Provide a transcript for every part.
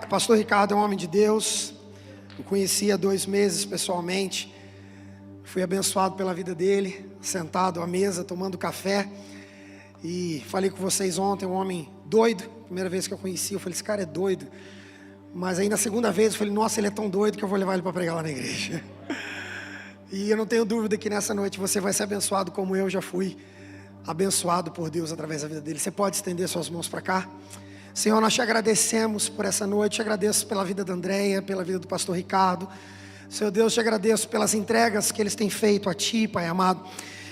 Pastor Ricardo é um homem de Deus. Eu conheci há 2 meses pessoalmente. Fui abençoado pela vida dele, sentado à mesa, tomando café. E falei com vocês ontem, um homem doido. Primeira vez que eu conheci, eu falei, esse cara é doido. Mas aí na segunda vez eu falei, nossa, ele é tão doido que eu vou levar ele para pregar lá na igreja. E eu não tenho dúvida que nessa noite você vai ser abençoado como eu já fui abençoado por Deus através da vida dele. Você pode estender suas mãos para cá? Senhor, nós te agradecemos por essa noite, te agradeço pela vida da Andréia, pela vida do pastor Ricardo. Senhor Deus, te agradeço pelas entregas que eles têm feito a Ti, Pai amado.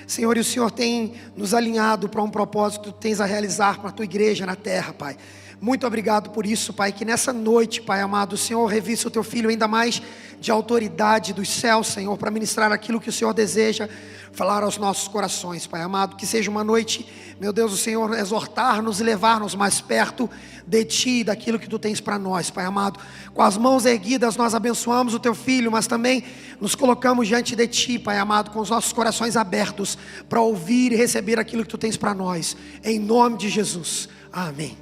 Senhor, e o Senhor tem nos alinhado para um propósito que Tu tens a realizar para a Tua igreja na terra, Pai. Muito obrigado por isso, Pai, que nessa noite, Pai amado, o Senhor revista o Teu Filho ainda mais de autoridade dos céus, Senhor, para ministrar aquilo que o Senhor deseja falar aos nossos corações, Pai amado. Que seja uma noite, meu Deus, o Senhor exortar-nos e levar-nos mais perto de Ti e daquilo que Tu tens para nós, Pai amado. Com as mãos erguidas nós abençoamos o Teu Filho, mas também nos colocamos diante de Ti, Pai amado, com os nossos corações abertos para ouvir e receber aquilo que Tu tens para nós, em nome de Jesus, amém.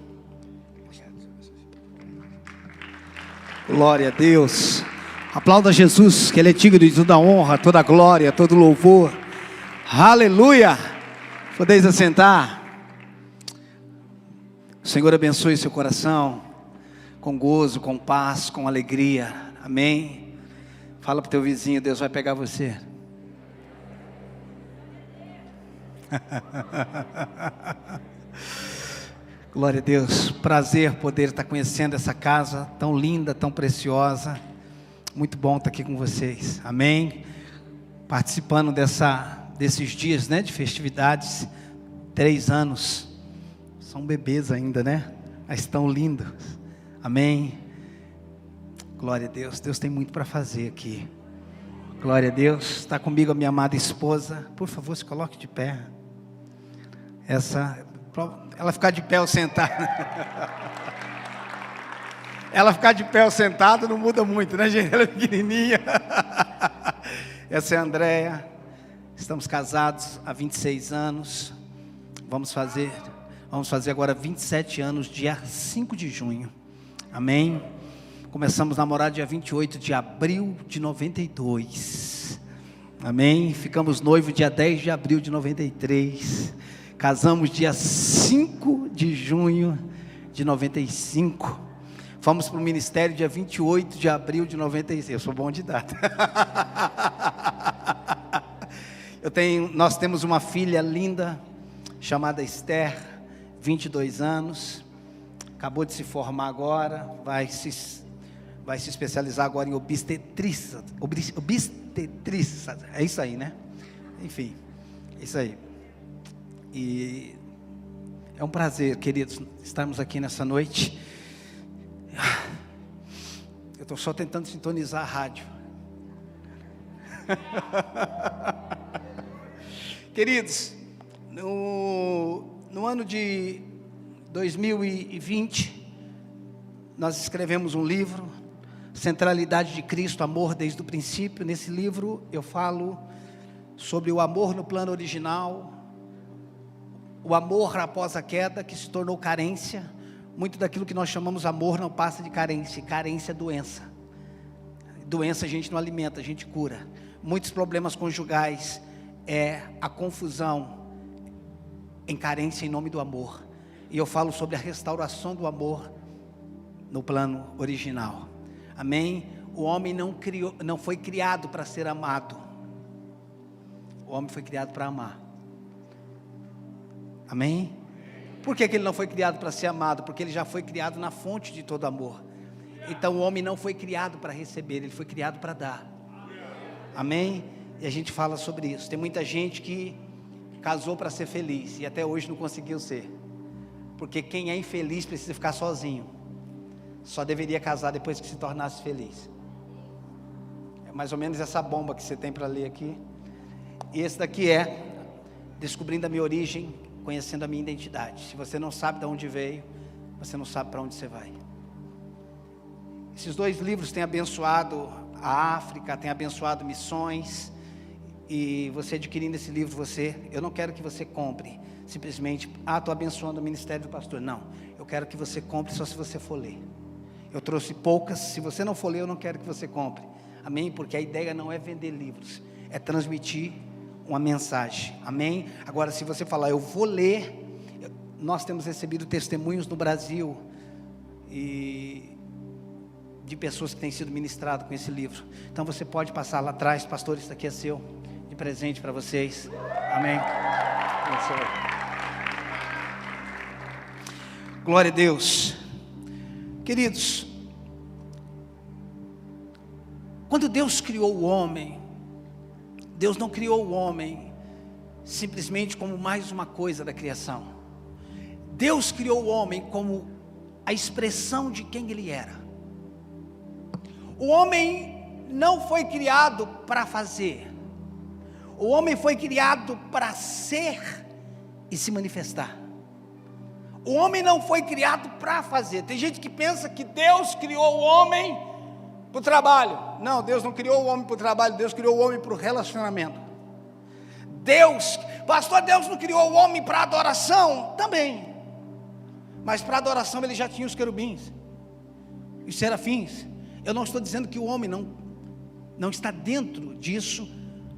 Glória a Deus. Aplauda Jesus, que Ele é digno de toda honra, toda glória, todo louvor. Aleluia. Podeis assentar. O Senhor abençoe seu coração com gozo, com paz, com alegria. Amém. Fala para o teu vizinho, Deus vai pegar você. Glória a Deus, prazer poder estar conhecendo essa casa tão linda, tão preciosa. Muito bom estar aqui com vocês, amém. Participando desses dias, né, de festividades. 3 anos, são bebês ainda, né, mas estão lindos, amém. Glória a Deus, Deus tem muito para fazer aqui. Glória a Deus, está comigo a minha amada esposa. Por favor, se coloque de pé. Ela ficar de pé ou sentada. Ela ficar de pé ou sentada não muda muito, né, gente? Ela é pequenininha. Essa é a Andréia. Estamos casados há 26 anos. Vamos fazer agora 27 anos, dia 5 de junho. Amém? Começamos a namorar dia 28 de abril de 92. Amém? Ficamos noivos dia 10 de abril de 93. Casamos dia 5 de junho de 95. Fomos para o ministério dia 28 de abril de 96. Eu sou bom de data. Nós temos uma filha linda, chamada Esther, 22 anos. Acabou de se formar agora. Vai se especializar agora em obstetrícia. É isso aí, né? Enfim, é isso aí. E é um prazer, queridos, estarmos aqui nessa noite. Eu estou só tentando sintonizar a rádio. Queridos, no ano de 2020, nós escrevemos um livro, Centralidade de Cristo, Amor desde o Princípio. Nesse livro eu falo sobre o amor no plano original, o amor após a queda, que se tornou carência. Muito daquilo que nós chamamos amor não passa de carência. Carência é doença. Doença a gente não alimenta, a gente cura. Muitos problemas conjugais é a confusão em carência em nome do amor. E eu falo sobre a restauração do amor no plano original. Amém? O homem não foi criado para ser amado. O homem foi criado para amar. Amém? Por que ele não foi criado para ser amado? Porque ele já foi criado na fonte de todo amor. Então o homem não foi criado para receber, ele foi criado para dar. Amém? E a gente fala sobre isso. Tem muita gente que casou para ser feliz e até hoje não conseguiu ser. Porque quem é infeliz precisa ficar sozinho. Só deveria casar depois que se tornasse feliz. É mais ou menos essa bomba que você tem para ler aqui. E esse daqui é Descobrindo a Minha Origem, Conhecendo a Minha Identidade. Se você não sabe de onde veio, você não sabe para onde você vai. Esses 2 livros têm abençoado a África, têm abençoado missões. E você adquirindo esse livro, eu não quero que você compre simplesmente, estou abençoando o ministério do pastor. Não, eu quero que você compre só se você for ler. Eu trouxe poucas, se você não for ler, eu não quero que você compre. Amém? Porque a ideia não é vender livros, é transmitir uma mensagem. Amém? Agora, se você falar, eu vou ler, nós temos recebido testemunhos no Brasil e de pessoas que têm sido ministradas com esse livro. Então você pode passar lá atrás, pastor, isso aqui é seu, de presente para vocês. Amém? Glória a Deus. Queridos, quando Deus criou o homem, Deus não criou o homem simplesmente como mais uma coisa da criação. Deus criou o homem como a expressão de quem ele era. O homem não foi criado para fazer. O homem foi criado para ser e se manifestar. O homem não foi criado para fazer. Tem gente que pensa que Deus criou o homem para o trabalho. Não, Deus não criou o homem para o trabalho, Deus criou o homem para o relacionamento. Pastor, Deus não criou o homem para adoração? Também. Mas para adoração ele já tinha os querubins, os serafins. Eu não estou dizendo que o homem não está dentro disso,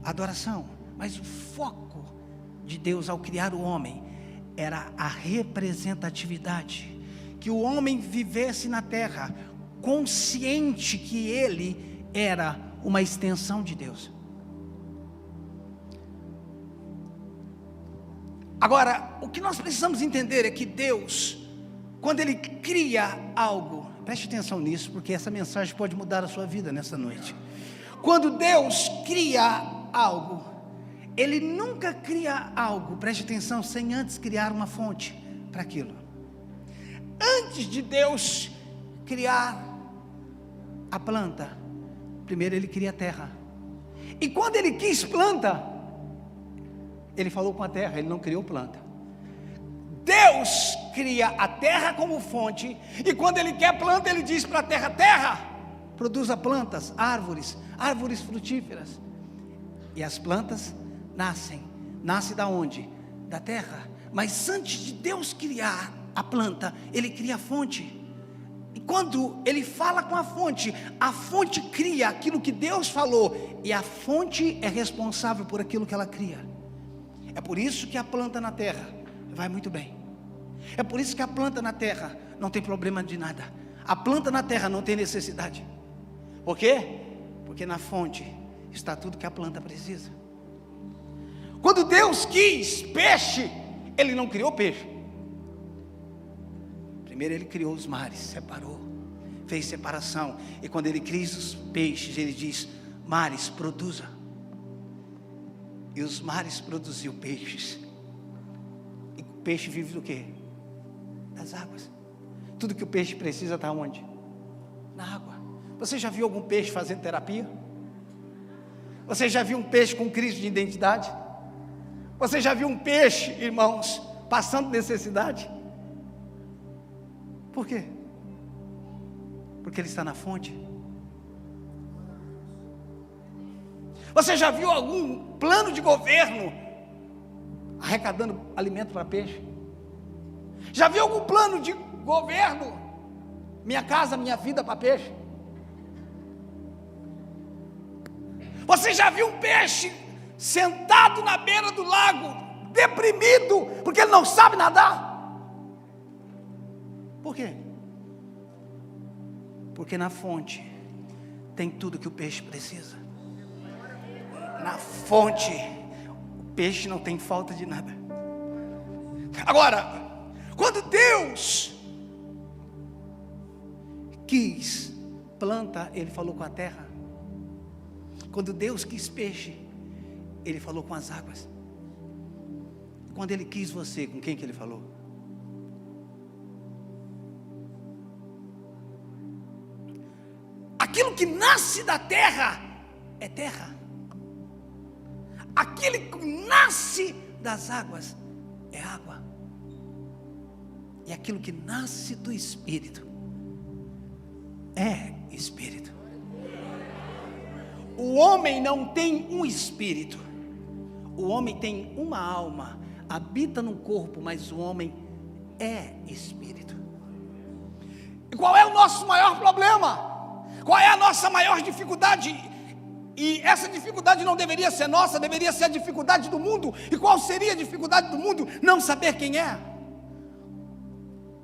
adoração. Mas o foco de Deus ao criar o homem era a representatividade, que o homem vivesse na terra consciente que ele era uma extensão de Deus. Agora, o que nós precisamos entender é que Deus, quando ele cria algo, preste atenção nisso, porque essa mensagem pode mudar a sua vida nessa noite. Quando Deus cria algo, ele nunca cria algo, preste atenção, sem antes criar uma fonte para aquilo. Antes de Deus criar a planta, primeiro ele cria a terra. E quando ele quis planta, ele falou com a terra, ele não criou planta. Deus cria a terra como fonte, e quando ele quer planta, ele diz para a terra: terra, produza plantas, árvores frutíferas. E as plantas nascem da onde? Da terra. Mas antes de Deus criar a planta, ele cria a fonte. E quando ele fala com a fonte cria aquilo que Deus falou, e a fonte é responsável por aquilo que ela cria. É por isso que a planta na terra vai muito bem. É por isso que a planta na terra não tem problema de nada. A planta na terra não tem necessidade. Por quê? Porque na fonte está tudo que a planta precisa. Quando Deus quis peixe, ele não criou peixe. Primeiro ele criou os mares, separou, fez separação. E quando ele cria os peixes, ele diz: mares, produza. E os mares produziam peixes. E o peixe vive do quê? Das águas. Tudo que o peixe precisa está onde? Na água. Você já viu algum peixe fazendo terapia? Você já viu um peixe com crise de identidade? Você já viu um peixe, irmãos, passando necessidade? Por quê? Porque ele está na fonte. Você já viu algum plano de governo arrecadando alimento para peixe? Já viu algum plano de governo, Minha Casa Minha Vida, para peixe? Você já viu um peixe sentado na beira do lago, deprimido, porque ele não sabe nadar? Por quê? Porque na fonte tem tudo que o peixe precisa. Na fonte, o peixe não tem falta de nada. Agora, quando Deus quis planta, ele falou com a terra. Quando Deus quis peixe, ele falou com as águas. Quando ele quis você, com quem que ele falou? Aquilo que nasce da terra é terra. Aquilo que nasce das águas é água. E aquilo que nasce do Espírito é Espírito. O homem não tem um espírito. O homem tem uma alma, habita no corpo, mas o homem é espírito. E qual é o nosso maior problema? Qual é a nossa maior dificuldade? E essa dificuldade não deveria ser nossa, deveria ser a dificuldade do mundo. E qual seria a dificuldade do mundo? Não saber quem é.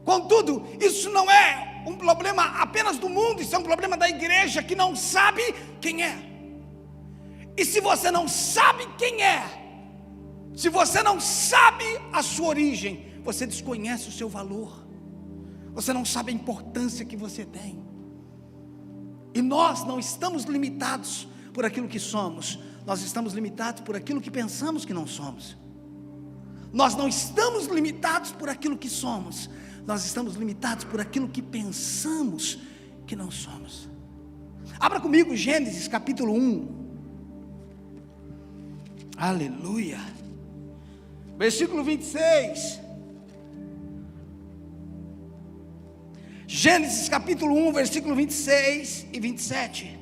Contudo, isso não é um problema apenas do mundo, isso é um problema da igreja que não sabe quem é. E se você não sabe quem é, se você não sabe a sua origem, você desconhece o seu valor, você não sabe a importância que você tem. E nós não estamos limitados por aquilo que somos, nós estamos limitados por aquilo que pensamos que não somos. Nós não estamos limitados por aquilo que somos, nós estamos limitados por aquilo que pensamos que não somos. Abra comigo Gênesis capítulo 1. Aleluia. Versículo 26. Gênesis capítulo 1, versículo 26 e 27.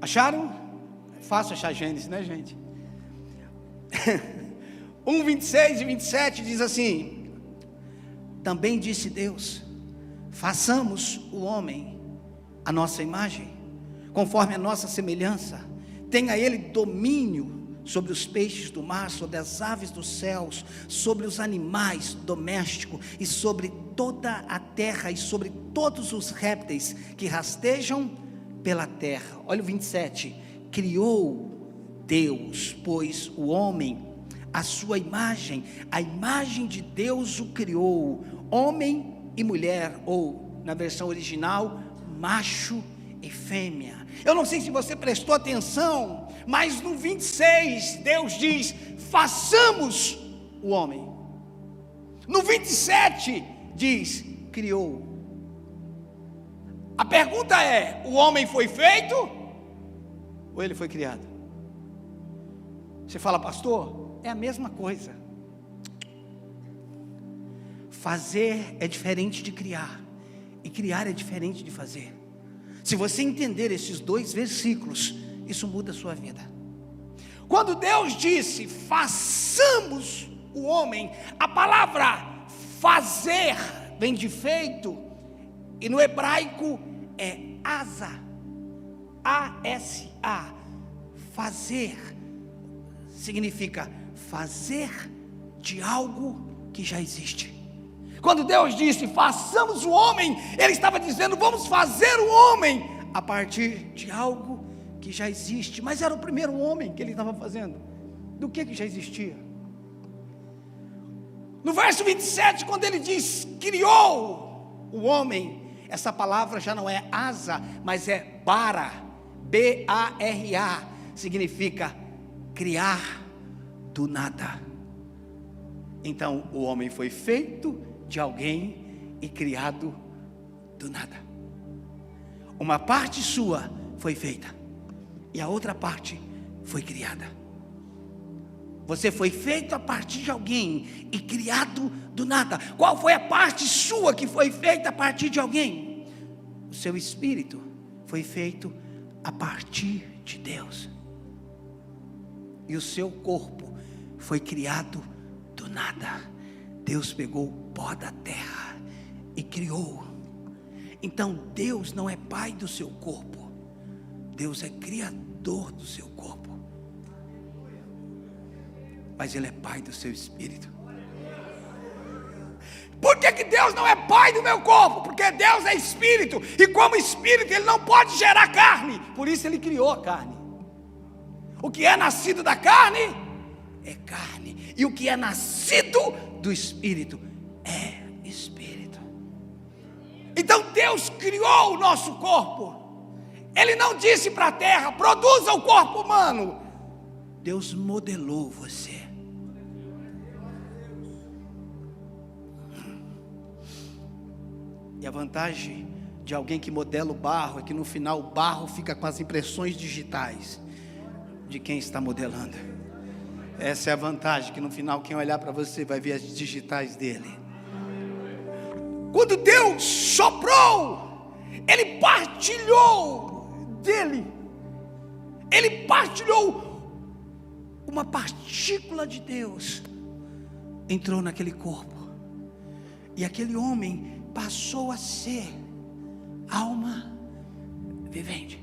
Acharam? É fácil achar Gênesis, né, gente? 1, 26 e 27 diz assim: também disse Deus: façamos o homem a nossa imagem, conforme a nossa semelhança, tenha ele domínio sobre os peixes do mar, sobre as aves dos céus, sobre os animais domésticos e sobre toda a terra e sobre todos os répteis que rastejam pela terra. Olha o 27. Criou Deus, pois, o homem à sua imagem, a imagem de Deus o criou, homem e mulher, ou na versão original, macho e fêmea. Eu não sei se você prestou atenção, mas no 26 Deus diz: façamos o homem. No 27 diz: criou. A pergunta é: o homem foi feito ou ele foi criado? Você fala, pastor, é a mesma coisa. Fazer é diferente de criar, e criar é diferente de fazer. Se você entender esses dois versículos, isso muda a sua vida. Quando Deus disse: façamos o homem, a palavra fazer vem de feito, e no hebraico é asa, A-S-A. Fazer significa fazer de algo que já existe. Quando Deus disse: façamos o homem, Ele estava dizendo: vamos fazer o homem a partir de algo que já existe. Mas era o primeiro homem que Ele estava fazendo do que já existia. No verso 27, quando Ele diz: criou o homem, essa palavra já não é asa, mas é bara, B-A-R-A, significa criar do nada. Então o homem foi feito de alguém e criado do nada. Uma parte sua foi feita e a outra parte foi criada. Você foi feito a partir de alguém e criado do nada. Qual foi a parte sua que foi feita a partir de alguém? O seu espírito foi feito a partir de Deus. E o seu corpo foi criado do nada. Deus pegou o pó da terra e criou. Então Deus não é pai do seu corpo, Deus é criador do seu corpo, mas Ele é pai do seu espírito. Por que Deus não é pai do meu corpo? Porque Deus é espírito, e como espírito Ele não pode gerar carne, por isso Ele criou a carne. O que é nascido da carne é carne, e o que é nascido do espírito é espírito. Então Deus criou o nosso corpo. Ele não disse para a terra: produza o corpo humano. Deus modelou você. E a vantagem de alguém que modela o barro é que no final o barro fica com as impressões digitais de quem está modelando. Essa é a vantagem, que no final quem olhar para você vai ver as digitais dele. Quando Deus soprou, Ele partilhou dele. Ele partilhou uma partícula de Deus entrou naquele corpo, e aquele homem passou a ser alma vivente.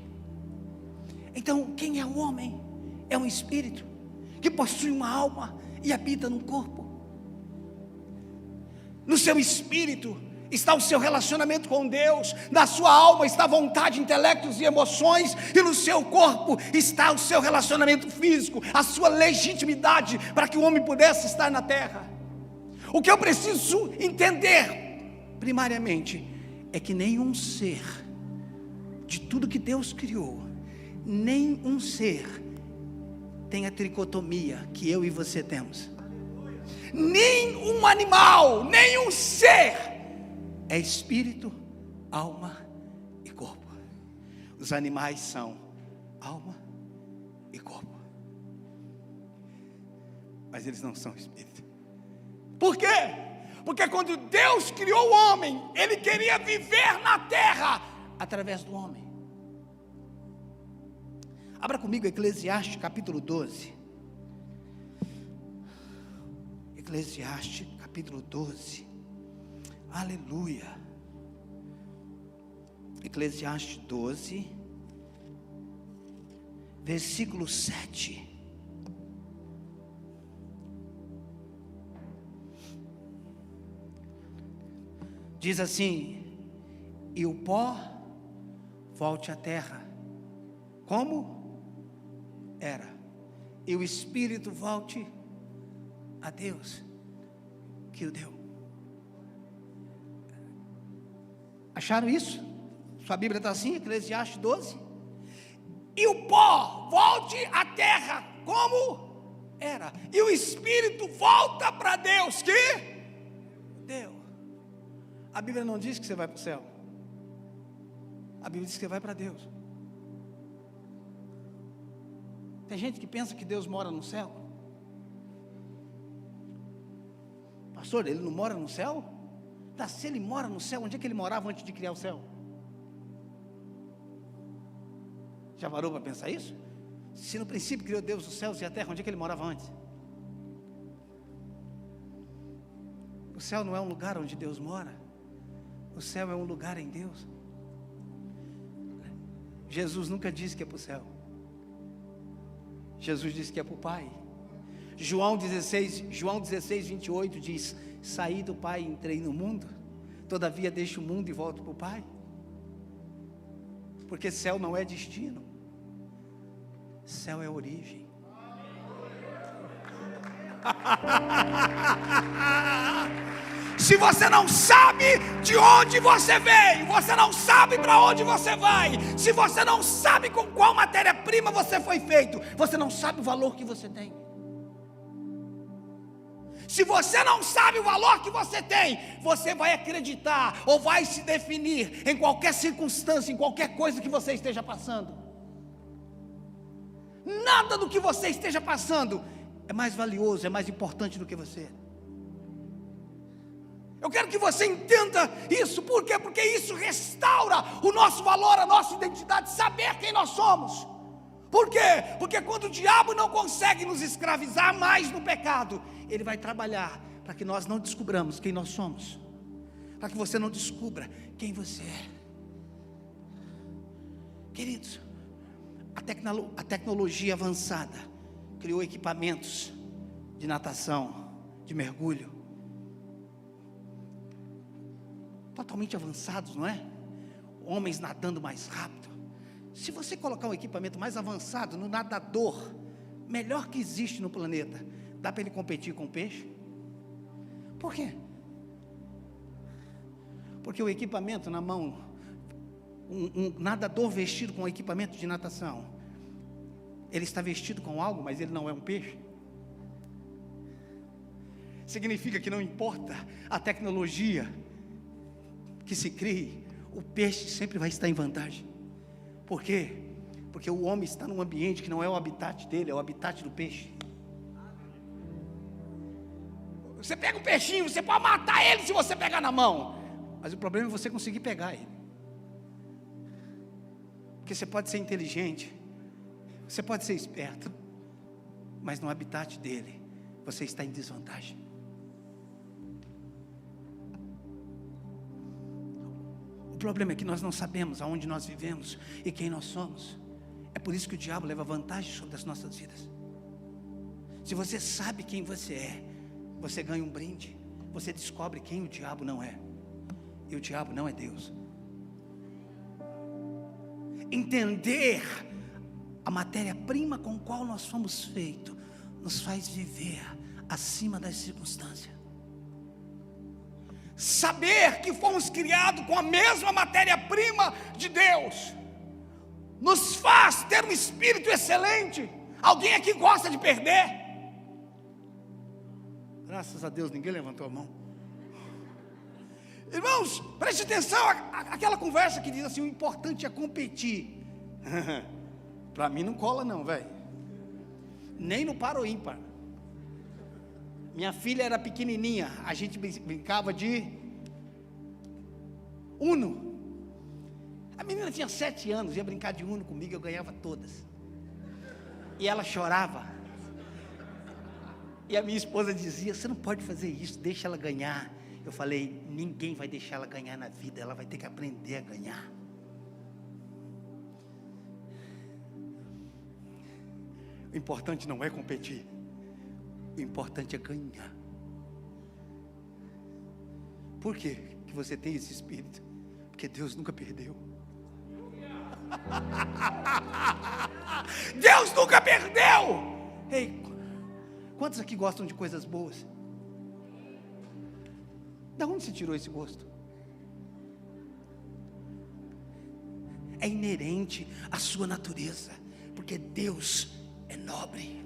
Então, quem é o homem? É um espírito que possui uma alma e habita num corpo. No seu espírito está o seu relacionamento com Deus, na sua alma está a vontade, intelectos e emoções, e no seu corpo está o seu relacionamento físico, a sua legitimidade para que o homem pudesse estar na terra. O que eu preciso entender, primariamente, é que nenhum ser, de tudo que Deus criou, nenhum ser tem a tricotomia que eu e você temos. Nenhum animal, nenhum ser é espírito, alma e corpo. Os animais são alma e corpo, mas eles não são espírito. Por quê? Porque quando Deus criou o homem, Ele queria viver na terra através do homem. Abra comigo Eclesiastes capítulo 12. Eclesiastes capítulo 12. Aleluia. Eclesiastes 12, versículo 7. Diz assim: e o pó volte à terra, como era, e o espírito volte a Deus que o deu. Acharam isso? Sua Bíblia está assim, Eclesiastes 12. E o pó volte à terra como era, e o espírito volta para Deus que deu. A Bíblia não diz que você vai para o céu, a Bíblia diz que você vai para Deus. Tem gente que pensa que Deus mora no céu. Pastor, Ele não mora no céu? Tá, se Ele mora no céu, onde é que Ele morava antes de criar o céu? Já parou para pensar isso? Se no princípio criou Deus os céus e a terra, onde é que Ele morava antes? O céu não é um lugar onde Deus mora, o céu é um lugar em Deus. Jesus nunca disse que é para o céu, Jesus disse que é para o Pai. João 16, 28 diz: saí do Pai e entrei no mundo, todavia deixo o mundo e volto para o Pai. Porque céu não é destino, céu é origem. Se você não sabe de onde você veio, você não sabe para onde você vai, se você não sabe com qual matéria-prima você foi feito, você não sabe o valor que você tem. Se você não sabe o valor que você tem, você vai acreditar ou vai se definir em qualquer circunstância, em qualquer coisa que você esteja passando. Nada do que você esteja passando é mais valioso, é mais importante do que você. Eu quero que você entenda isso. Por quê? Porque isso restaura o nosso valor, a nossa identidade, saber quem nós somos. Por quê? Porque quando o diabo não consegue nos escravizar mais no pecado, ele vai trabalhar para que nós não descubramos quem nós somos, para que você não descubra quem você é. Queridos, a tecnologia avançada criou equipamentos de natação, de mergulho, totalmente avançados, não é? Homens nadando mais rápido. Se você colocar um equipamento mais avançado no nadador melhor que existe no planeta, dá para ele competir com o peixe? Por quê? Porque o equipamento na mão, um nadador vestido com equipamento de natação, ele está vestido com algo, mas ele não é um peixe. Significa que não importa a tecnologia que se crie, o peixe sempre vai estar em vantagem. Por quê? Porque o homem está num ambiente que não é o habitat dele, é o habitat do peixe. Você pega um peixinho, você pode matar ele se você pegar na mão, mas o problema é você conseguir pegar ele. Porque você pode ser inteligente, você pode ser esperto, mas no habitat dele, você está em desvantagem. problema é que nós não sabemos aonde nós vivemos e quem nós somos. É por isso que o diabo leva vantagem sobre as nossas vidas. Se você sabe quem você é, você ganha um brinde. Você descobre quem o diabo não é. E o diabo não é Deus. Entender a matéria-prima com qual nós fomos feitos nos faz viver acima das circunstâncias. Saber que fomos criados com a mesma matéria-prima de Deus nos faz ter um espírito excelente. Alguém aqui gosta de perder? Graças a Deus ninguém levantou a mão. Irmãos, preste atenção àquela conversa que diz assim: o importante é competir. Para mim não cola não, velho. Nem no par ou ímpar. Minha filha era pequenininha, a gente brincava de Uno. A menina tinha 7 anos, ia brincar de Uno comigo, eu ganhava todas. E ela chorava. E a minha esposa dizia: você não pode fazer isso, deixa ela ganhar. Eu falei: ninguém vai deixar ela ganhar na vida, ela vai ter que aprender a ganhar. O importante não é competir, o importante é ganhar. Por quê que você tem esse espírito? Porque Deus nunca perdeu. Deus nunca perdeu. Ei, quantos aqui gostam de coisas boas? Da onde você tirou esse gosto? É inerente à sua natureza, porque Deus é nobre.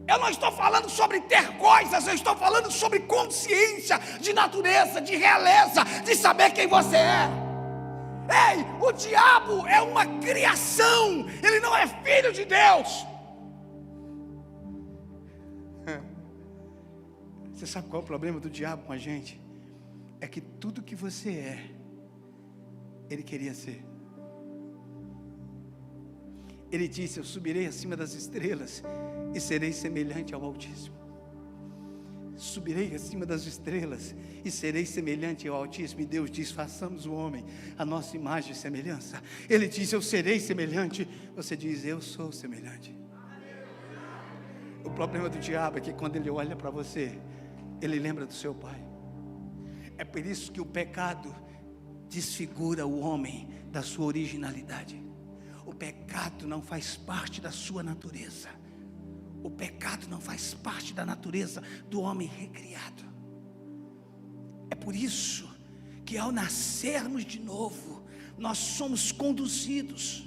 Eu não estou falando sobre ter coisas, eu estou falando sobre consciência de natureza, de realeza, de saber quem você é. Ei, o diabo é uma criação, ele não é filho de Deus. Você sabe qual é o problema do diabo com a gente? É que tudo que você é, ele queria ser. Ele disse: eu subirei acima das estrelas e serei semelhante ao Altíssimo. Subirei acima das estrelas e serei semelhante ao Altíssimo. E Deus diz: façamos o homem a nossa imagem e semelhança. Ele diz: eu serei semelhante. Você diz: eu sou semelhante. O problema do diabo é que quando ele olha para você, ele lembra do seu pai. É por isso que o pecado desfigura o homem da sua originalidade. O pecado não faz parte da sua natureza. O pecado não faz parte da natureza do homem recriado. É por isso que ao nascermos de novo, nós somos conduzidos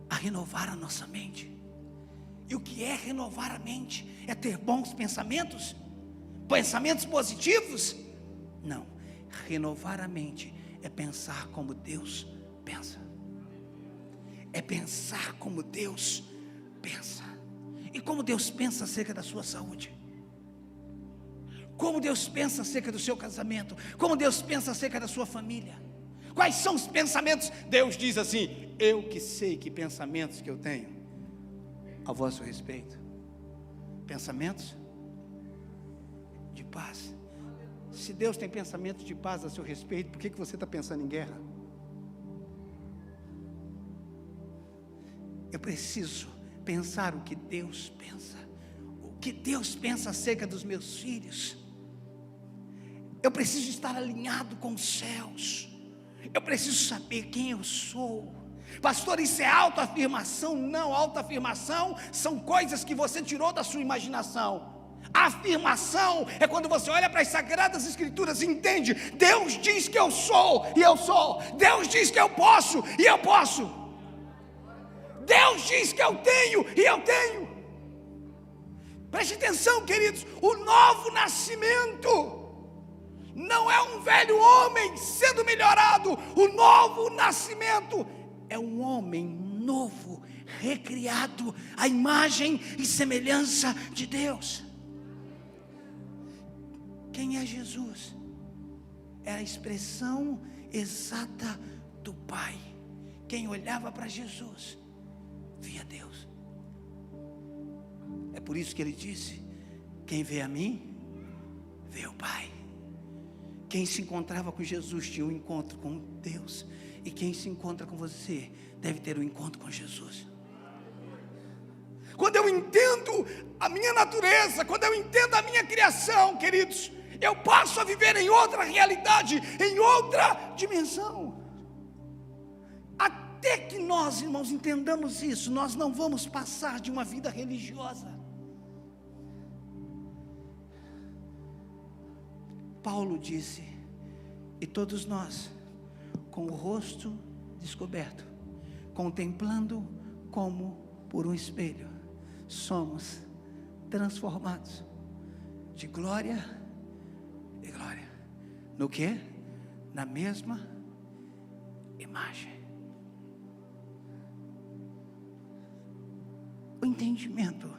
a renovar a nossa mente. E o que é renovar a mente? É ter bons pensamentos? Pensamentos positivos? Não. Renovar a mente é pensar como Deus pensa. É pensar como Deus pensa. E como Deus pensa acerca da sua saúde? Como Deus pensa acerca do seu casamento? Como Deus pensa acerca da sua família? Quais são os pensamentos? Deus diz assim: eu que sei que pensamentos que eu tenho a vosso respeito. Pensamentos de paz. Se Deus tem pensamentos de paz a seu respeito, por que você está pensando em guerra? Eu preciso pensar o que Deus pensa. O que Deus pensa acerca dos meus filhos. Eu preciso estar alinhado com os céus. Eu preciso saber quem eu sou. Pastor, isso é autoafirmação? Não, autoafirmação são coisas que você tirou da sua imaginação. A afirmação é quando você olha para as Sagradas Escrituras e entende: Deus diz que eu sou, e eu sou. Deus diz que eu posso, e eu posso. Deus diz que eu tenho, e eu tenho. Preste atenção, queridos, o novo nascimento não é um velho homem sendo melhorado. O novo nascimento é um homem novo, recriado à imagem e semelhança de Deus. Quem é Jesus? É a expressão exata do Pai. Quem olhava para Jesus via Deus. É por isso que ele disse: quem vê a mim, vê o Pai. Quem se encontrava com Jesus tinha um encontro com Deus. E quem se encontra com você deve ter um encontro com Jesus. Quando eu entendo a minha natureza, quando eu entendo a minha criação, queridos, eu passo a viver em outra realidade, em outra dimensão. Até que nós, irmãos, entendamos isso, nós não vamos passar de uma vida religiosa. Paulo disse: e todos nós, com o rosto descoberto, contemplando como por um espelho, somos transformados de glória em glória. No quê? Na mesma imagem. O entendimento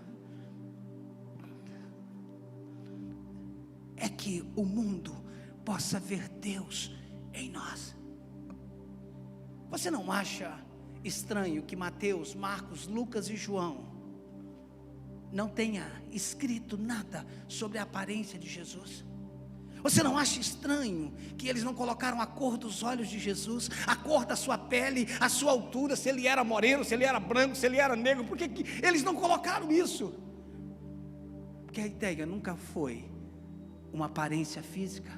é que o mundo possa ver Deus em nós. Você não acha estranho que Mateus, Marcos, Lucas e João não tenha escrito nada sobre a aparência de Jesus? Você não acha estranho que eles não colocaram a cor dos olhos de Jesus, a cor da sua pele, a sua altura, se ele era moreno, se ele era branco, se ele era negro? Por que eles não colocaram isso? Porque a ideia nunca foi uma aparência física,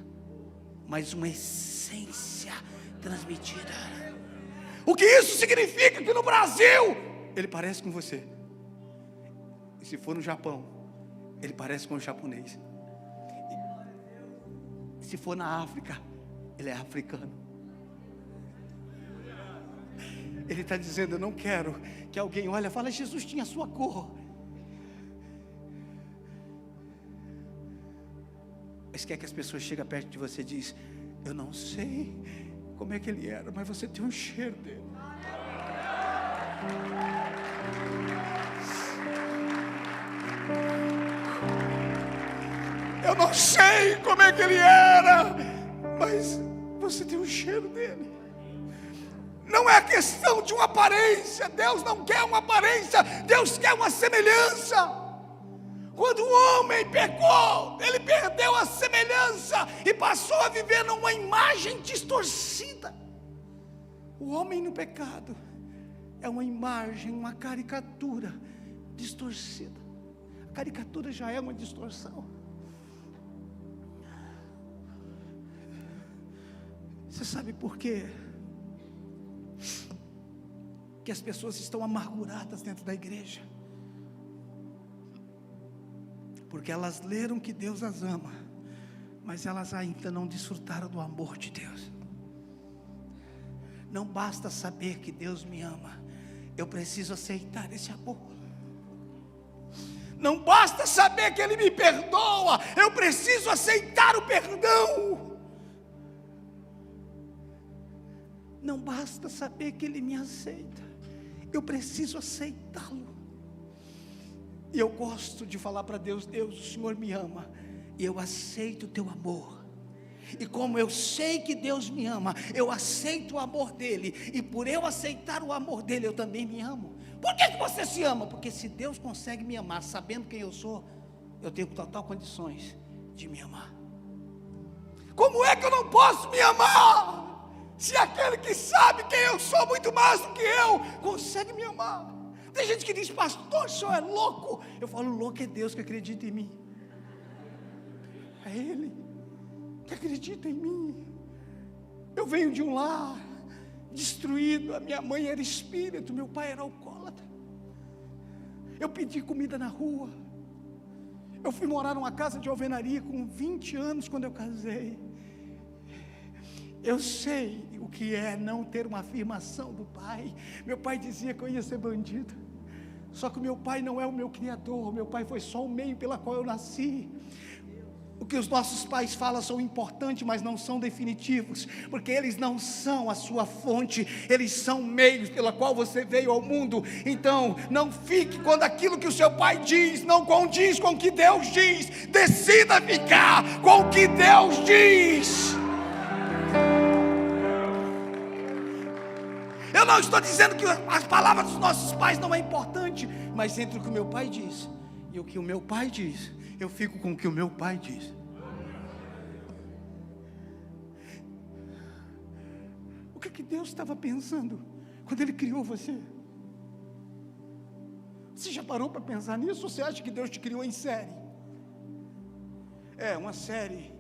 mas uma essência transmitida. O que isso significa? Que no Brasil ele parece com você, e se for no Japão ele parece com o japonês, e se for na África ele é africano. Ele está dizendo: eu não quero que alguém olhe e fale: Jesus tinha a sua cor. Mas quer que as pessoas cheguem perto de você e diz: eu não sei como é que ele era, mas você tem um cheiro dele. Eu não sei como é que ele era, mas você tem um cheiro dele. Não é questão de uma aparência. Deus não quer uma aparência, Deus quer uma semelhança. Quando o homem pecou, ele perdeu a semelhança e passou a viver numa imagem distorcida. O homem no pecado é uma imagem, uma caricatura distorcida. A caricatura já é uma distorção. Você sabe por quê? Que as pessoas estão amarguradas dentro da igreja? Porque elas leram que Deus as ama, mas elas ainda não desfrutaram do amor de Deus. Não basta saber que Deus me ama, eu preciso aceitar esse amor. Não basta saber que Ele me perdoa, eu preciso aceitar o perdão. Não basta saber que Ele me aceita, eu preciso aceitá-lo. E eu gosto de falar para Deus: Deus, o Senhor me ama, e eu aceito o teu amor. E como eu sei que Deus me ama, eu aceito o amor dele, e por eu aceitar o amor dele, eu também me amo. Por que você se ama? Porque se Deus consegue me amar, sabendo quem eu sou, eu tenho total condições de me amar. Como é que eu não posso me amar, se aquele que sabe quem eu sou muito mais do que eu, consegue me amar? Tem gente que diz: pastor, o senhor é louco. Eu falo: louco é Deus que acredita em mim. É Ele que acredita em mim. Eu venho de um lar destruído. A minha mãe era espírito, meu pai era alcoólatra. Eu pedi comida na rua. Eu fui morar numa casa de alvenaria com 20 anos quando eu casei. Eu sei o que é não ter uma afirmação do pai. Meu pai dizia que eu ia ser bandido. Só que o meu pai não é o meu criador. Meu pai foi só o meio pela qual eu nasci. O que os nossos pais falam são importantes, mas não são definitivos, porque eles não são a sua fonte, eles são meios pela qual você veio ao mundo. Então, não fique quando aquilo que o seu pai diz não condiz com o que Deus diz. Decida ficar com o que Deus diz. Eu não estou dizendo que as palavras dos nossos pais não é importante, mas entre o que o meu pai diz e o que o meu pai diz, eu fico com o que o meu pai diz. que Deus estava pensando quando Ele criou você? Você já parou para pensar nisso? Ou você acha que Deus te criou em série? Uma série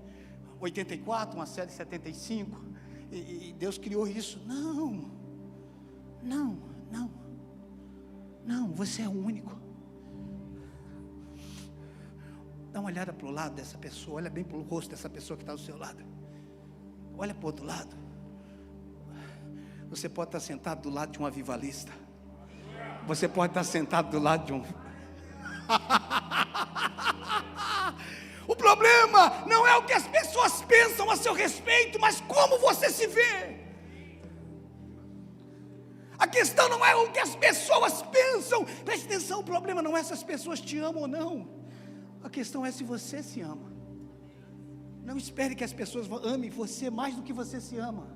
84, uma série 75, e Deus criou isso. Não, você é o único. Dá uma olhada para o lado dessa pessoa, olha bem para o rosto dessa pessoa que está do seu lado. Olha para o outro lado. Você pode estar sentado do lado de um avivalista. Você pode estar sentado do lado de um... O problema não é o que as pessoas pensam a seu respeito, mas como você se vê. A questão não é o que as pessoas pensam. Preste atenção, o problema não é se as pessoas te amam ou não. A questão é se você se ama. Não espere que as pessoas amem você mais do que você se ama.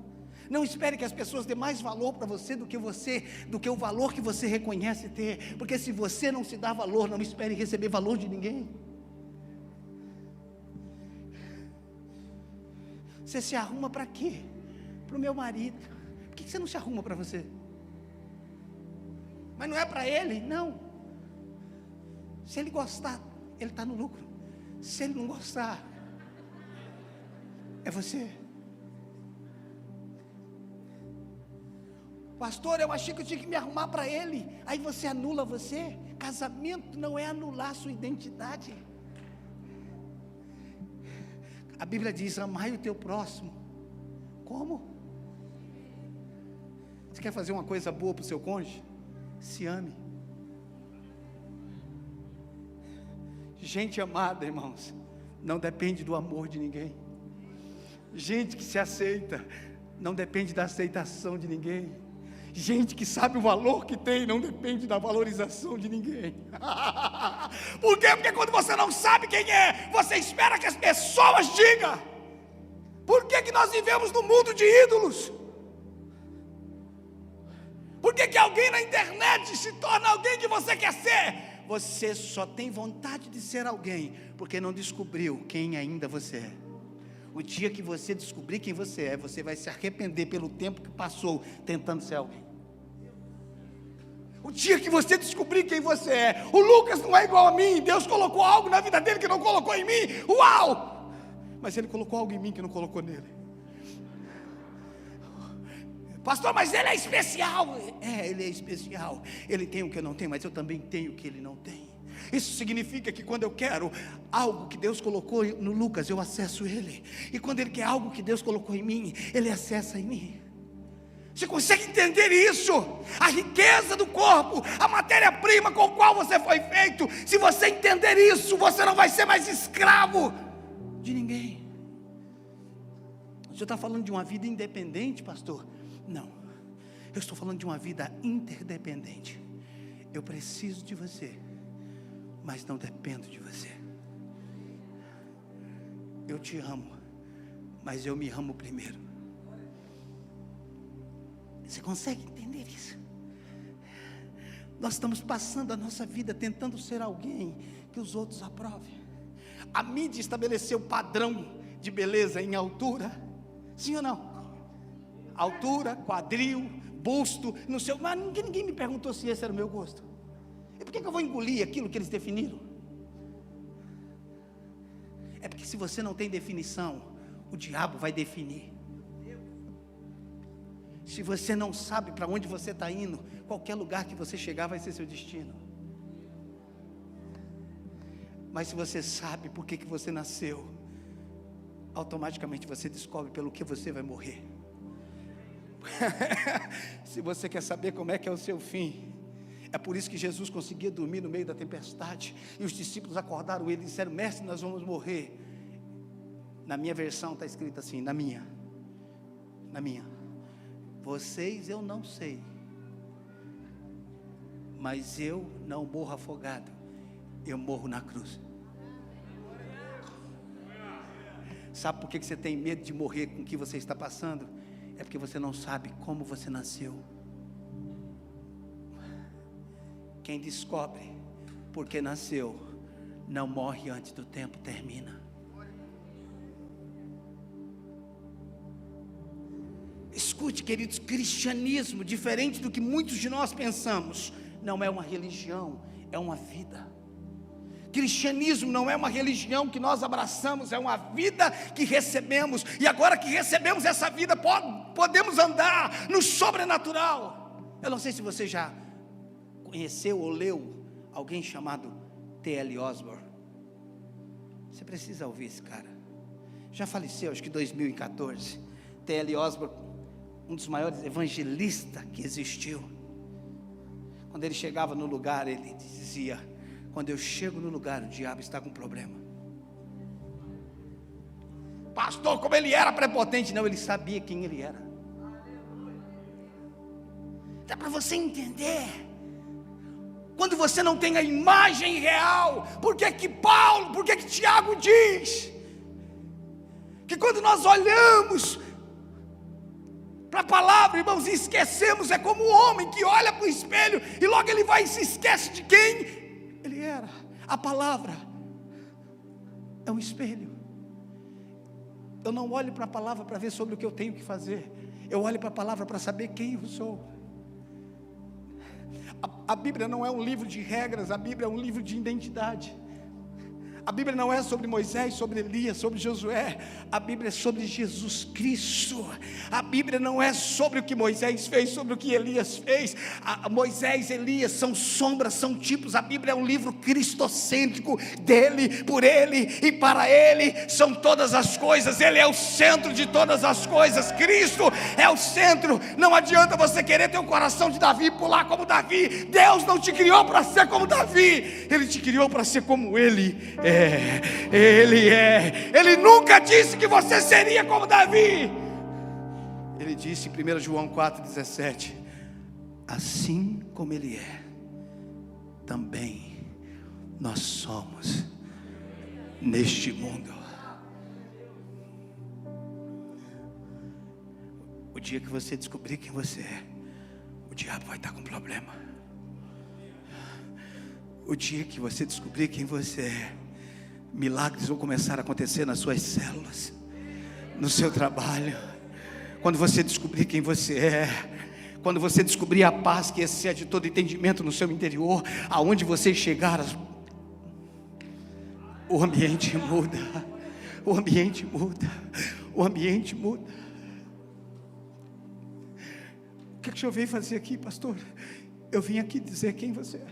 Não espere que as pessoas dêem mais valor para você do que o valor que você reconhece ter. Porque se você não se dá valor, não espere receber valor de ninguém. Você se arruma para quê? Para o meu marido. Por que você não se arruma para você? Mas não é para ele? Não. Se ele gostar, ele está no lucro. Se ele não gostar, é você. Pastor, eu achei que eu tinha que me arrumar para ele. Aí você anula você. Casamento não é anular sua identidade. A Bíblia diz: amai o teu próximo. Como? Você quer fazer uma coisa boa para o seu cônjuge? Se ame. Gente amada, irmãos, não depende do amor de ninguém. Gente que se aceita não depende da aceitação de ninguém. Gente que sabe o valor que tem não depende da valorização de ninguém. Por quê? Porque quando você não sabe quem é, você espera que as pessoas digam. Por que nós vivemos num mundo de ídolos? Por que alguém na internet se torna alguém que você quer ser? Você só tem vontade de ser alguém porque não descobriu quem ainda você é. O dia que você descobrir quem você é, você vai se arrepender pelo tempo que passou tentando ser alguém. O dia que você descobrir quem você é, o Lucas não é igual a mim, Deus colocou algo na vida dele que não colocou em mim, uau! Mas Ele colocou algo em mim que não colocou nele. Pastor, mas ele é especial. Ele é especial. Ele tem o que eu não tenho, mas eu também tenho o que ele não tem. Isso significa que quando eu quero algo que Deus colocou no Lucas, eu acesso ele. E quando ele quer algo que Deus colocou em mim, ele acessa em mim. Você consegue entender isso? A riqueza do corpo, a matéria-prima com a qual você foi feito. Se você entender isso, você não vai ser mais escravo de ninguém. O senhor está falando de uma vida independente, pastor? Não, eu estou falando de uma vida interdependente. Eu preciso de você, mas não dependo de você. Eu te amo, mas eu me amo primeiro. Você consegue entender isso? Nós estamos passando a nossa vida tentando ser alguém que os outros aprovem. A mídia estabeleceu padrão de beleza em altura, sim ou não? Altura, quadril, busto, não sei, mas ninguém me perguntou se esse era o meu gosto. E por que eu vou engolir aquilo que eles definiram? É porque se você não tem definição, o diabo vai definir. Se você não sabe para onde você está indo, qualquer lugar que você chegar vai ser seu destino. Mas se você sabe por que você nasceu, automaticamente você descobre pelo que você vai morrer. Se você quer saber como é que é o seu fim, é por isso que Jesus conseguia dormir no meio da tempestade, e os discípulos acordaram ele e disseram: mestre, nós vamos morrer. Na minha versão está escrito assim, na minha, vocês eu não sei, mas eu não morro afogado, eu morro na cruz. Sabe por que você tem medo de morrer com o que você está passando? É porque você não sabe como você nasceu. Quem descobre porque nasceu, não morre antes do tempo termina. Escute, queridos, cristianismo, diferente do que muitos de nós pensamos, não é uma religião, é uma vida. Cristianismo não é uma religião que nós abraçamos, é uma vida que recebemos, e agora que recebemos essa vida, podemos andar no sobrenatural. Eu não sei se você já conheceu ou leu alguém chamado T.L. Osborne. Você precisa ouvir esse cara. Já faleceu, acho que em 2014. T.L. Osborne, um dos maiores evangelistas que existiu. Quando ele chegava no lugar, ele dizia: quando eu chego no lugar, o diabo está com problema. Pastor, como ele era prepotente. Não, ele sabia quem ele era. Dá para você entender. Quando você não tem a imagem real, por que que Tiago diz que quando nós olhamos para a palavra, irmãos, e esquecemos, é como o homem que olha para o espelho e logo ele vai e se esquece de quem ele era. A palavra é um espelho. Eu não olho para a palavra para ver sobre o que eu tenho que fazer, eu olho para a palavra para saber quem eu sou. A Bíblia não é um livro de regras, a Bíblia é um livro de identidade. A Bíblia não é sobre Moisés, sobre Elias, sobre Josué. A Bíblia é sobre Jesus Cristo. A Bíblia não é sobre o que Moisés fez, sobre o que Elias fez. Moisés e Elias são sombras, são tipos. A Bíblia é um livro cristocêntrico, dele, por ele e para ele são todas as coisas. Ele é o centro de todas as coisas. Cristo é o centro. Não adianta você querer ter o coração de Davi, pular como Davi. Deus não te criou para ser como Davi, Ele te criou para ser como Ele é. Ele nunca disse que você seria como Davi. Ele disse em 1 João 4,17: assim como Ele é, também nós somos neste mundo. O dia que você descobrir quem você é, o diabo vai estar com problema. O dia que você descobrir quem você é, milagres vão começar a acontecer nas suas células, no seu trabalho. Quando você descobrir quem você é, quando você descobrir a paz que excede todo entendimento no seu interior, aonde você chegar, o ambiente muda. O ambiente muda. O ambiente muda. O que o senhor veio fazer aqui, pastor? Eu vim aqui dizer quem você é.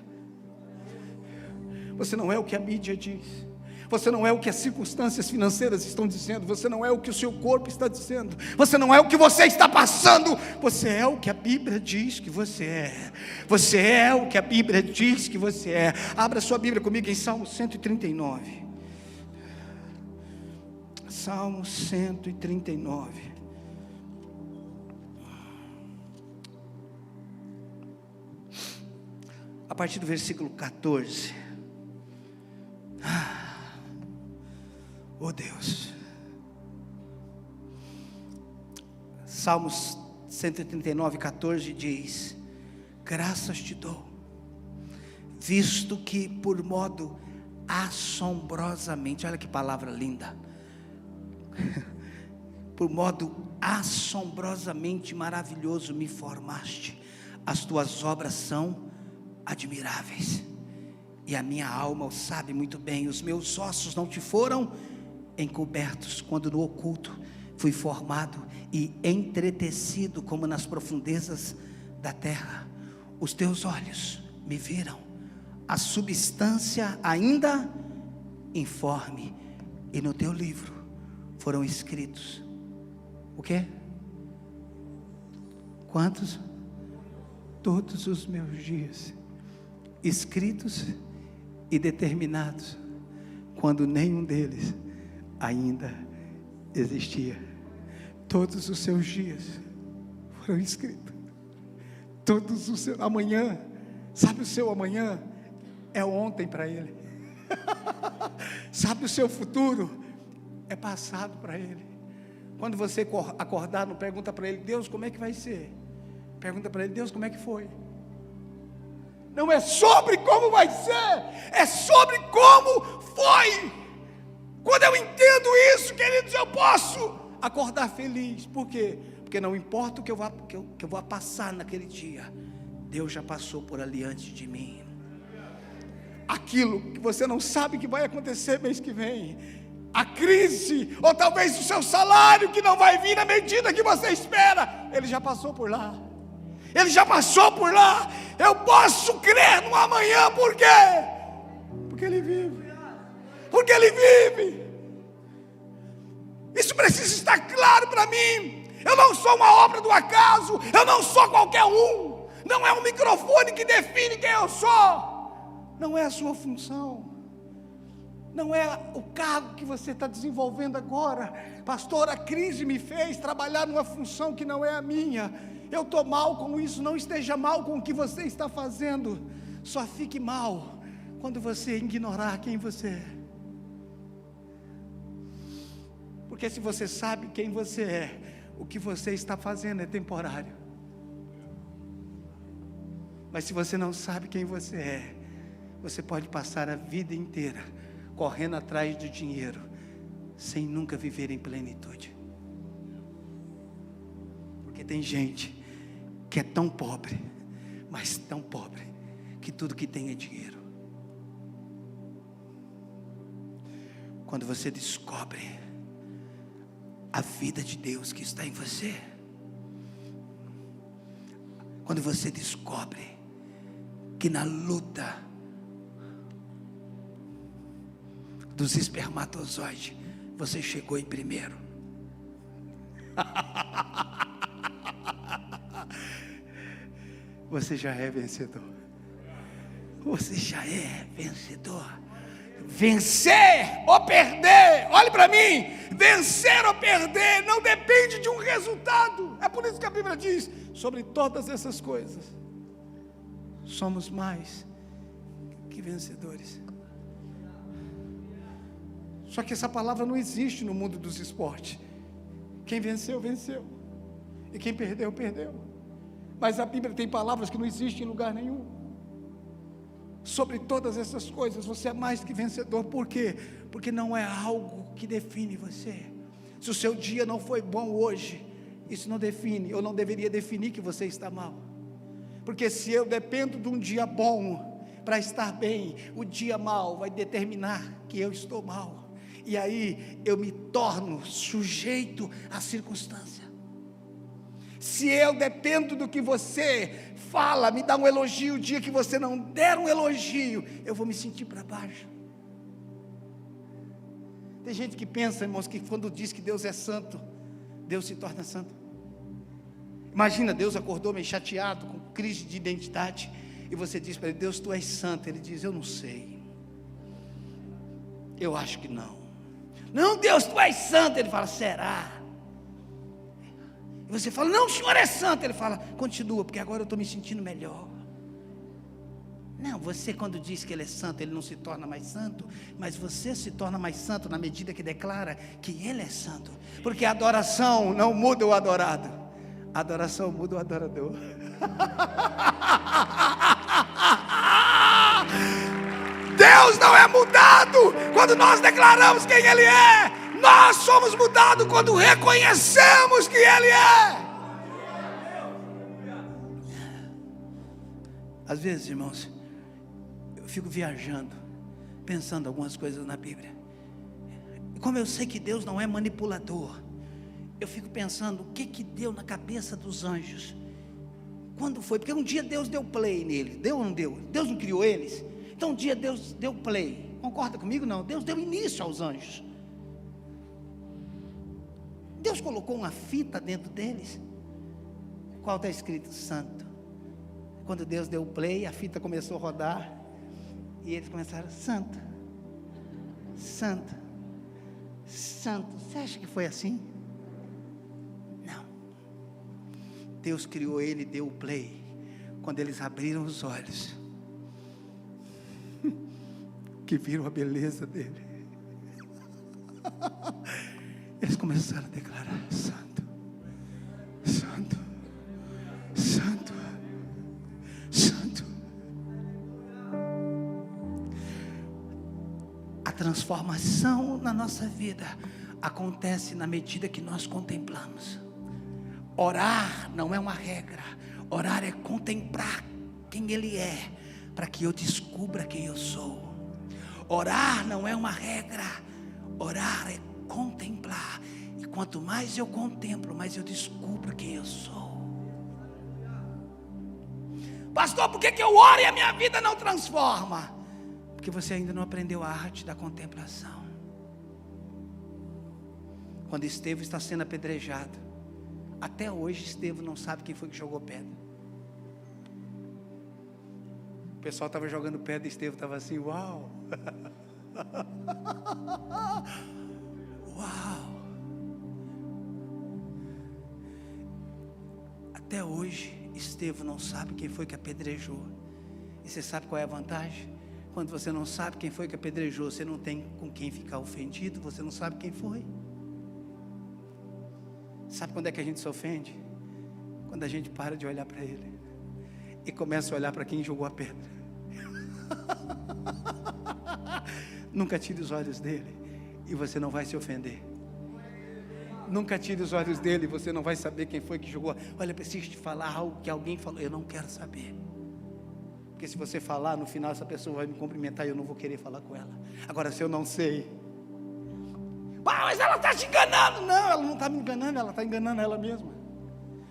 Você não é o que a mídia diz. Você não é o que as circunstâncias financeiras estão dizendo. Você não é o que o seu corpo está dizendo. Você não é o que você está passando. Você é o que a Bíblia diz que você é. Você é o que a Bíblia diz que você é. Abra sua Bíblia comigo em Salmo 139. Salmo 139. A partir do versículo 14. Oh Deus. Salmos 139, 14 diz: graças te dou, visto que por modo assombrosamente, olha que palavra linda, por modo assombrosamente maravilhoso me formaste, as tuas obras são admiráveis, e a minha alma o sabe muito bem. Os meus ossos não te foram encobertos, quando no oculto fui formado e entretecido como nas profundezas da terra. Os teus olhos me viram, a substância ainda informe, e no teu livro foram escritos o quê? Quantos? Todos os meus dias, escritos e determinados, quando nenhum deles ainda existia. Todos os seus dias foram escritos. Todos os seus amanhã, sabe, o seu amanhã é ontem para ele. Sabe, o seu futuro é passado para ele. Quando você acordar, não pergunta para ele: Deus, como é que vai ser? Pergunta para ele: Deus, como é que foi? Não é sobre como vai ser, é sobre como foi. Quando eu entendo isso, queridos, eu posso acordar feliz. Por quê? Porque Porque não importa o que eu vou passar naquele dia, Deus já passou por ali antes de mim. Aquilo que você não sabe que vai acontecer mês que vem, a crise, ou talvez o seu salário que não vai vir na medida que você espera, Ele já passou por lá. Ele já passou por lá. Eu posso crer no amanhã, por quê? Porque Ele vive. Porque Ele vive. Isso precisa estar claro para mim. Eu não sou uma obra do acaso. Eu não sou qualquer um. Não é um microfone que define quem eu sou. Não é a sua função. Não é o cargo que você está desenvolvendo agora. Pastor, a crise me fez trabalhar numa função que não é a minha. Eu estou mal com isso. Não esteja mal com o que você está fazendo. Só fique mal quando você ignorar quem você é. Porque se você sabe quem você é, o que você está fazendo é temporário. Mas se você não sabe quem você é, você pode passar a vida inteira correndo atrás do dinheiro, sem nunca viver em plenitude. Porque tem gente que é tão pobre, mas tão pobre, que tudo que tem é dinheiro. Quando você descobre a vida de Deus que está em você, quando você descobre que na luta dos espermatozoides você chegou em primeiro, você já é vencedor. Você já é vencedor. Vencer ou perder, olhe para mim, vencer ou perder não depende de um resultado. É por isso que a Bíblia diz: sobre todas essas coisas somos mais que vencedores. Só que essa palavra não existe no mundo dos esportes. Quem venceu, venceu, e quem perdeu, perdeu. Mas a Bíblia tem palavras que não existem em lugar nenhum. Sobre todas essas coisas você é mais que vencedor. Por quê? Porque não é algo que define você. Se o seu dia não foi bom hoje, isso não define, ou não deveria definir que você está mal. Porque se eu dependo de um dia bom para estar bem, o dia mal vai determinar que eu estou mal. E aí eu me torno sujeito à circunstância. Se eu dependo do que você fala, me dá um elogio, o dia que você não der um elogio, eu vou me sentir para baixo. Tem gente que pensa, irmãos, que quando diz que Deus é santo, Deus se torna santo. Imagina, Deus acordou meio chateado, com crise de identidade, e você diz para ele: Deus, tu és santo. Ele diz: eu não sei, eu acho que não. Não, Deus, tu és santo. Ele fala: será? E você fala: não, o Senhor é santo. Ele fala: continua, porque agora eu estou me sentindo melhor. Não, você quando diz que Ele é santo, Ele não se torna mais santo, mas você se torna mais santo na medida que declara que Ele é santo. Porque a adoração não muda o adorado, a adoração muda o adorador. Deus não é mudado quando nós declaramos quem Ele é. Nós somos mudados quando reconhecemos que Ele é. Às vezes, irmãos, eu fico viajando, pensando algumas coisas na Bíblia. E como eu sei que Deus não é manipulador, eu fico pensando o que deu na cabeça dos anjos. Quando foi? Porque um dia Deus deu play nele. Deu ou não deu? Deus não criou eles? Então um dia Deus deu play. Concorda comigo? Não. Deus deu início aos anjos. Deus colocou uma fita dentro deles, qual está escrito santo. Quando Deus deu play, a fita começou a rodar, e eles começaram: santo, santo, santo. Você acha que foi assim? Não. Deus criou ele e deu o play quando eles abriram os olhos, que viram a beleza dele. Eles começaram a declarar: santo, santo, santo, santo. A transformação na nossa vida acontece na medida que nós contemplamos. Orar não é uma regra. Orar é contemplar quem Ele é, para que eu descubra quem eu sou. Orar não é uma regra. Orar é contemplar. E quanto mais eu contemplo, mais eu descubro quem eu sou. Pastor, por que eu oro e a minha vida não transforma? Porque você ainda não aprendeu a arte da contemplação. Quando Estevão está sendo apedrejado, até hoje Estevão não sabe quem foi que jogou pedra. O pessoal estava jogando pedra e Estevão estava assim, uau. Uau. Até hoje Estevão não sabe quem foi que apedrejou. E você sabe qual é a vantagem? Quando você não sabe quem foi que apedrejou, você não tem com quem ficar ofendido, você não sabe quem foi. Sabe quando é que a gente se ofende? Quando a gente para de olhar para ele e começa a olhar para quem jogou a pedra. Nunca tire os olhos dele e você não vai se ofender. Nunca tire os olhos dele e você não vai saber quem foi que jogou. Olha, preciso te falar algo que alguém falou, eu não quero saber. Porque se você falar, no final essa pessoa vai me cumprimentar e eu não vou querer falar com ela. Agora, se eu não sei, mas ela está te enganando. Não, ela não está me enganando, ela está enganando ela mesma.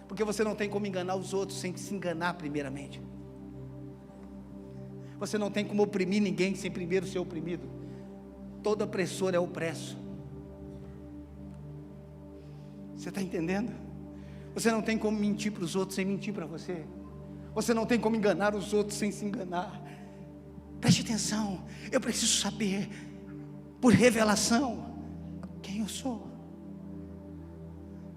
Porque você não tem como enganar os outros sem se enganar primeiramente. Você não tem como oprimir ninguém sem primeiro ser oprimido. Todo opressor é opresso. Você está entendendo? Você não tem como mentir para os outros sem mentir para você. Você não tem como enganar os outros sem se enganar. Preste atenção, eu preciso saber, por revelação, quem eu sou.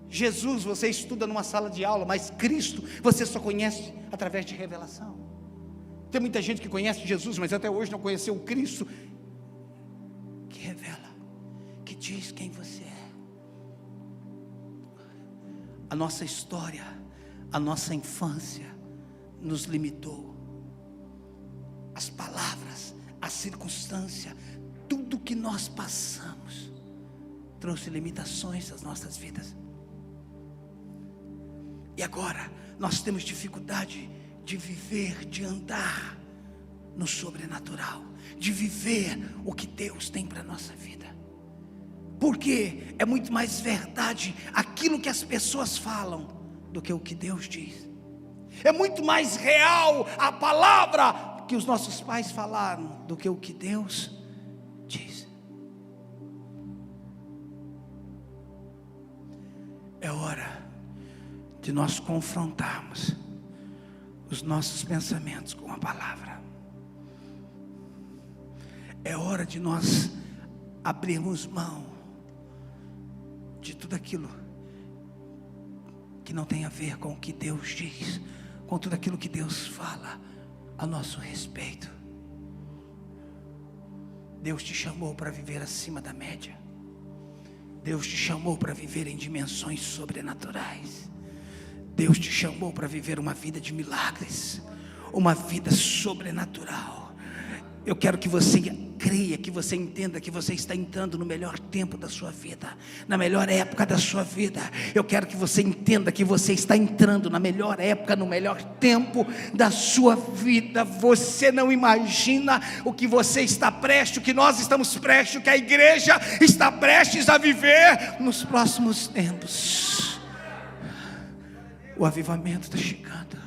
Jesus você estuda numa sala de aula, mas Cristo você só conhece através de revelação. Tem muita gente que conhece Jesus, mas até hoje não conheceu o Cristo que revela, que diz quem você é. A nossa história, a nossa infância nos limitou. As palavras, a circunstância, tudo que nós passamos trouxe limitações às nossas vidas. E agora nós temos dificuldade de viver, de andar no sobrenatural, de viver o que Deus tem para a nossa vida. Porque é muito mais verdade aquilo que as pessoas falam do que o que Deus diz. É muito mais real a palavra que os nossos pais falaram do que o que Deus diz. É hora de nós confrontarmos os nossos pensamentos com a palavra. É hora de nós abrirmos mão de tudo aquilo que não tem a ver com o que Deus diz, com tudo aquilo que Deus fala a nosso respeito. Deus te chamou para viver acima da média. Deus te chamou para viver em dimensões sobrenaturais. Deus te chamou para viver uma vida de milagres, uma vida sobrenatural. Eu quero que você creia, que você entenda que você está entrando no melhor tempo da sua vida, na melhor época da sua vida. Eu quero que você entenda que você está entrando na melhor época, no melhor tempo da sua vida. Você não imagina o que você está prestes, o que nós estamos prestes, o que a igreja está prestes a viver nos próximos tempos. O avivamento está chegando.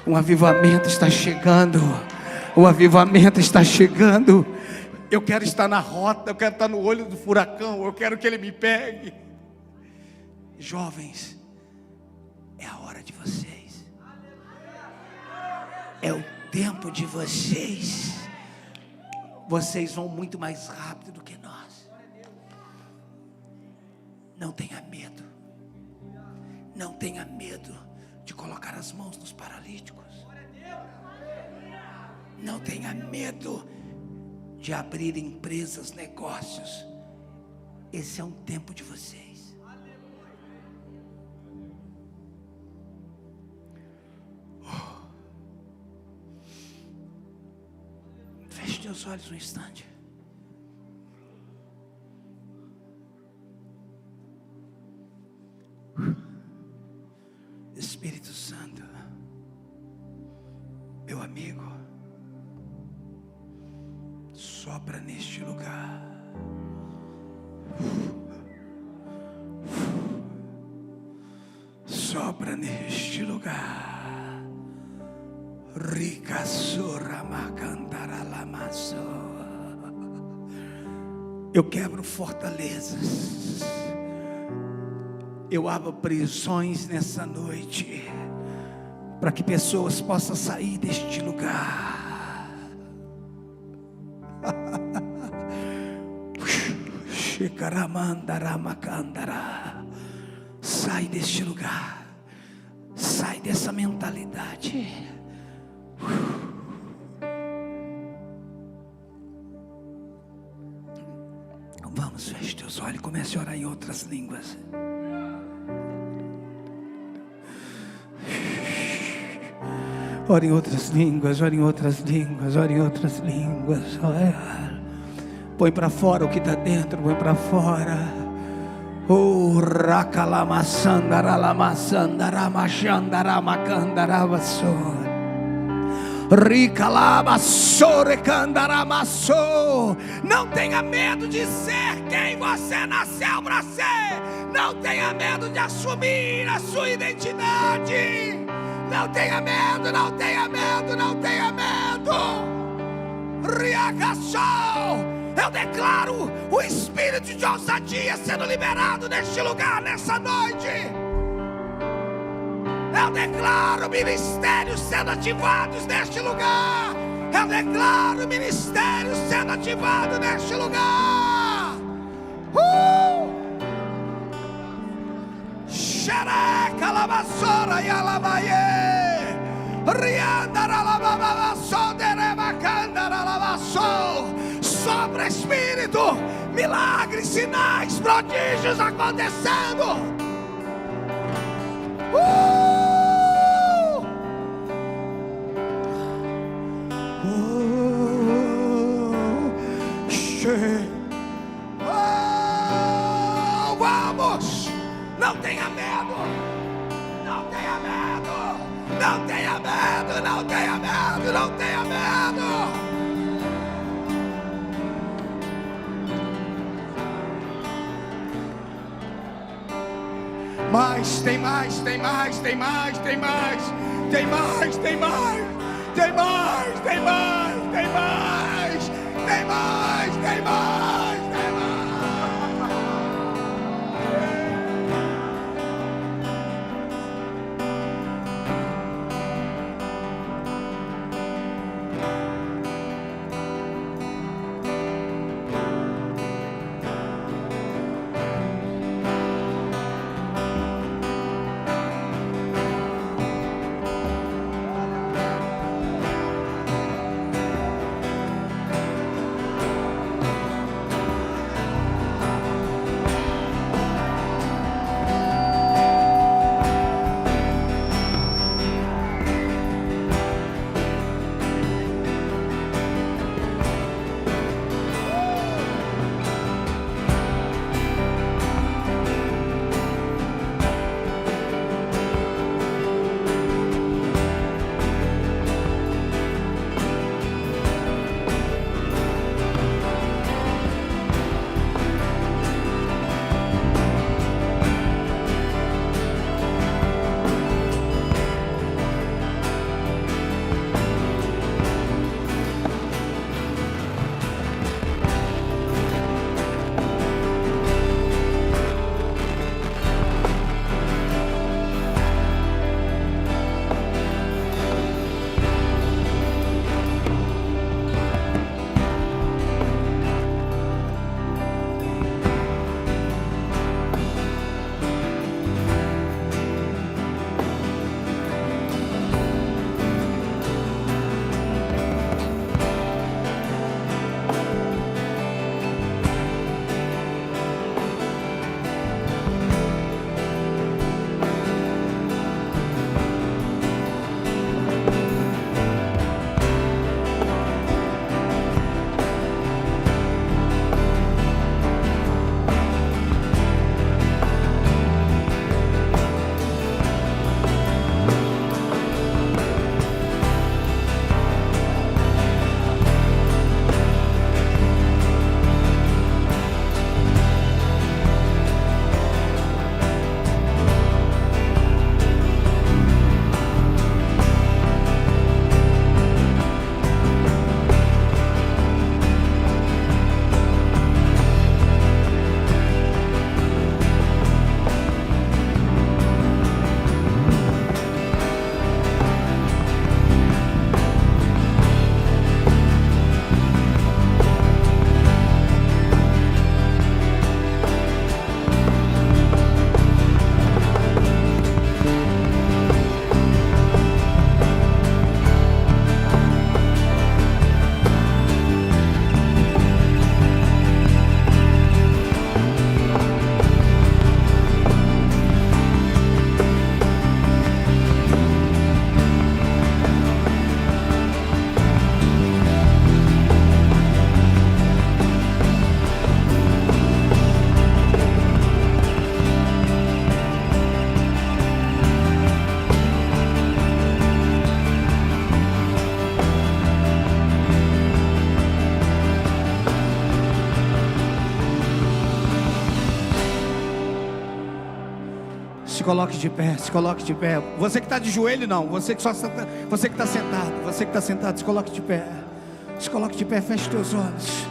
O avivamento está chegando. O avivamento está chegando. Eu quero estar na rota, eu quero estar no olho do furacão, eu quero que ele me pegue. Jovens, é a hora de vocês. É o tempo de vocês. Vocês vão muito mais rápido do que nós. Não tenha medo. Não tenha medo de colocar as mãos nos paralíticos. Não tenha medo de abrir empresas, negócios. Esse é um tempo de vocês. Feche teus olhos um instante. Espírito Santo, meu amigo, sopra neste lugar. Sopra neste lugar. Ricassura macandaralamaço. Eu quebro fortalezas. Eu abro prisões nessa noite, para que pessoas possam sair deste lugar. Sai deste lugar. Sai dessa mentalidade. Vamos, feche teus olhos e comece a orar em outras línguas. Ore em outras línguas, ore em outras línguas, ore em outras línguas. Põe para fora o que está dentro, põe para fora. Oh, rakalamasandaralamasandaramashandaramakandaravassor. Ricalabassorecandaramassor. Não tenha medo de ser quem você nasceu para ser. Não tenha medo de assumir a sua identidade. Não tenha medo, não tenha medo, não tenha medo. Riacassol. Eu declaro o espírito de ousadia sendo liberado neste lugar, nessa noite. Eu declaro ministérios sendo ativados neste lugar. Eu declaro ministérios sendo ativados neste lugar. Xereca lavassora e alavaie. Riandara lavavassou, deremacandara lavassou. Sopra Espírito, milagres, sinais, prodígios acontecendo. Vamos, não tenha medo, não tenha medo, não tenha medo, não tenha medo, não tenha medo. Mas tem mais, tem mais, tem mais, tem mais, tem mais, tem mais, tem mais, tem mais, tem mais, tem mais, tem mais, tem mais. Se coloque de pé, se coloque de pé. Você que está de joelho, não. Você que está sentado. Você que está sentado, se coloque de pé. Se coloque de pé, feche teus olhos.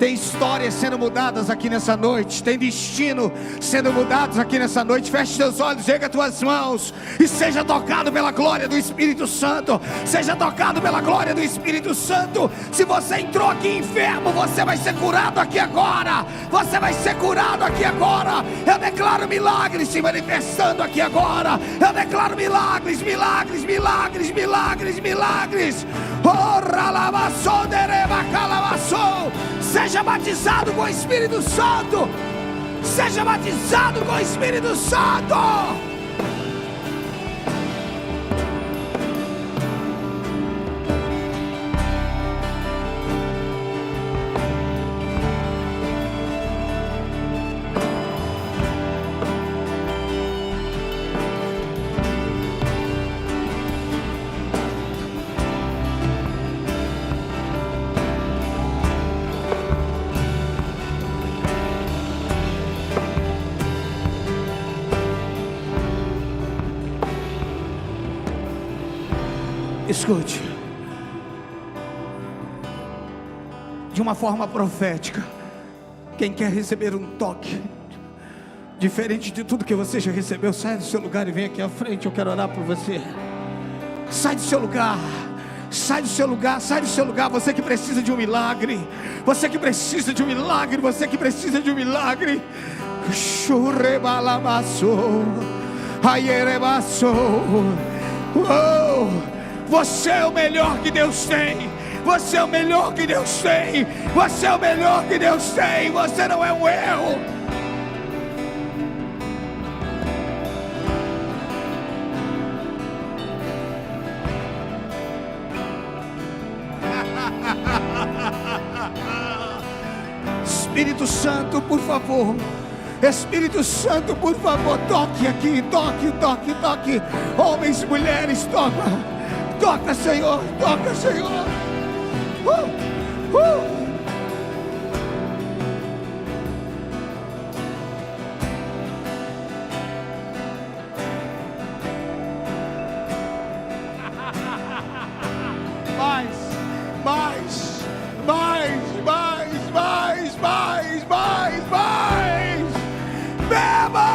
Tem histórias sendo mudadas aqui nessa noite. Tem destino sendo mudados aqui nessa noite. Feche seus olhos, erga tuas mãos e seja tocado pela glória do Espírito Santo. Seja tocado pela glória do Espírito Santo. Se você entrou aqui enfermo, você vai ser curado aqui agora. Você vai ser curado aqui agora. Eu declaro milagres se manifestando aqui agora. Eu declaro milagres, milagres, milagres, milagres, milagres. Seja batizado com o Espírito Santo. Seja batizado com o Espírito Santo. Escute, de uma forma profética, quem quer receber um toque diferente de tudo que você já recebeu, sai do seu lugar e vem aqui à frente. Eu quero orar por você. Sai do seu lugar. Sai do seu lugar, sai do seu lugar. Você que precisa de um milagre. Você que precisa de um milagre. Você que precisa de um milagre. Você é o melhor que Deus tem. Você é o melhor que Deus tem. Você é o melhor que Deus tem. Você não é um erro. Espírito Santo, por favor. Espírito Santo, por favor, toque aqui, toque, toque, toque. Homens, mulheres, toca. Toca, Senhor, toca, Senhor. Mais, mais, mais, mais, mais, mais, mais, mais. Beba!